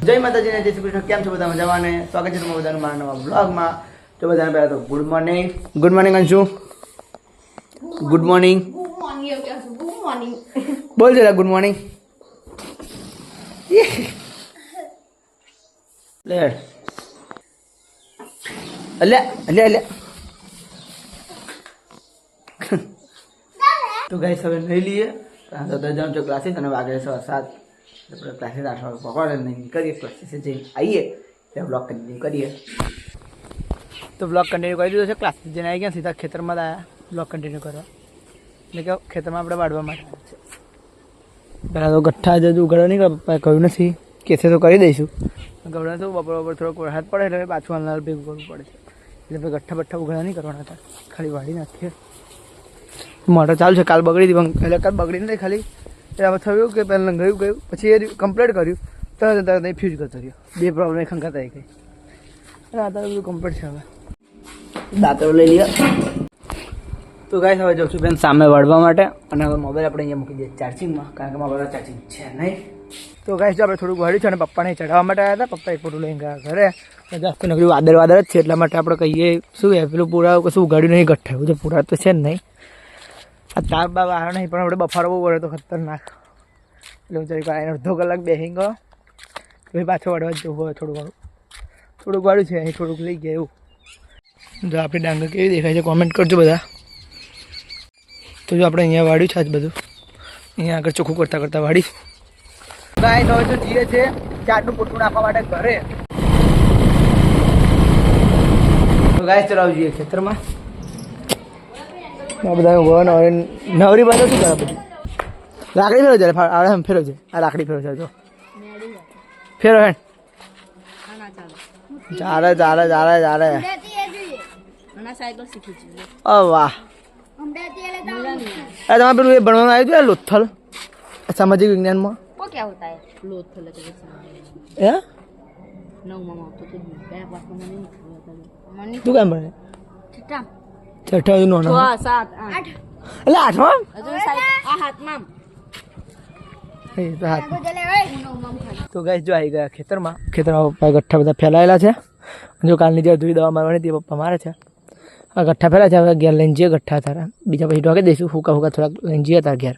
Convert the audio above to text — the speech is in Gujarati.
જય માતાજી ને જય શ્રી કૃષ્ણ. કેમ છો બધા મજામાં? ને સ્વાગત છે તમારું બધાનું મારા નવા બ્લોગમાં. તો બધાને પહેલાં તો good morning Anshu. Good morning બોલ જરા ગુડ મોર્નિંગ. લે અલ્યા અલ્યા અલ્યા. તો ગાઈસ હવે લઈ લઈએ. તો જાઉં છું ક્લાસીસ અને વાગે 7:15. આપણે ક્લાસીસ 8 વાગે પકવાડે નહીં કરીએ. ક્લાસીસે જઈને આવીએ ત્યાં બ્લોગ કન્ટિન્યુ કરીએ. તો બ્લોગ કન્ટિન્યુ કરી દીધો છે. ક્લાસીસ જઈને આવી ગયા સીધા ખેતરમાં આવ્યા બ્લોગ કન્ટિન્યુ કરવા. એટલે કે ખેતરમાં આપણે વાળવા માટે છે. પહેલાં તો ગઠ્ઠા હજુ ઉઘાડો નહીં પપ્પાએ કહ્યું નથી. કેસે તો કરી દઈશું. ગવડા તો બપોર થોડોક વરસાદ પડે એટલે પાછું હાલનાર ભેગું કરવું પડે છે. એટલે આપણે ગઠ્ઠા બઠ્ઠા ઉઘાડા નહીં કરવાના હતા. ખાલી વાળી નાખીએ. મોટર ચાલુ છે. કાલ બગડી હતી પણ એટલે કાલ બગડી નથી ખાલી એટલે હવે થયું કે પહેલાં ગયું પછી એ કમ્પ્લીટ કર્યું તરત ફ્યુઝ કરતો રહ્યો. બે પ્રોબ્લેમ ખંકાત આવી ગઈ. અને અત્યારે બધું કમ્પ્લીટ છે. હવે દાંતરો લઈ લઈએ. તો ગાઈસ હવે જઉં છું બેન સામે વળવા માટે. અને હવે મોબાઈલ આપણે અહીંયા મૂકી દઈએ ચાર્જિંગમાં કારણ કે મોબાઈલ ચાર્જિંગ છે નહીં. તો ગાઈસ જો આપણે થોડુંક વાળ્યું છે અને પપ્પાને ચડાવવા માટે આવ્યા હતા. પપ્પા એક ફોટો લઈને ગયા ઘરે. જાસ્ત નગરી વાદળ જ છે એટલા માટે આપણે કહીએ શું પેલું પૂરા કશું ઉગાડ્યું નહીં ગઠ્ઠા એવું પૂરા તો છે જ નહીં. આ તાર બાર આવ્યો નહીં પણ આપણે બફારો બહુ પડે તો ખતરનાક. એટલે હું ચાલી અડધો કલાક બેસી ગયો પછી પાછો વાળવા જ જવું હોય. થોડુંક વાળું છે અહીં થોડુંક લઈ ગયા એવું. જો આપણી ડાંગર કેવી દેખાય છે કોમેન્ટ કરજો બધા. તો જો આપણે અહીંયા વાળ્યું છે આજ બધું. અહીંયા આગળ ચોખ્ખું કરતાં વાળીશ. ગાઈસ હવે તો જઈએ છે ચાટનું પોટલું નાખવા માટે ઘરે. તો ગાઈસ ચલાવ જઈએ ખેતરમાં. આ બધા ઉભા હવે નવરી બાજુ શું કરે બધી લાકડી ફેરો છે. આવડે ફેરો છે. આ લાકડી ફેરો છે. જો ફેરો હે ચાલે ચાલે ચાલે ચાલે. ઓ વાહ. તમારે પેલું એ ભણવાનું આવ્યું હતું લોથલ સામાજિક વિજ્ઞાનમાં. क्या होता है लोथल હે તું કેમ ભણે? છઠ્ઠા નો એટલે 8માં તો ગાઈસ જો આવી ગયા ખેતરમાં. પપ્પા ગઠ્ઠા બધા ફેલાયેલા છે. જો કાલની જે અધૂરી દવા મારવાની તે પપ્પા મારે છે. આ ગઠ્ઠા ફેલાય છે. હવે ઘેર લઈને જઈએ ગઠ્ઠા તારા બીજા પછી ઢોકી દઈશું. ફૂકા થોડાક લઈને જઈએ તારા ઘેર.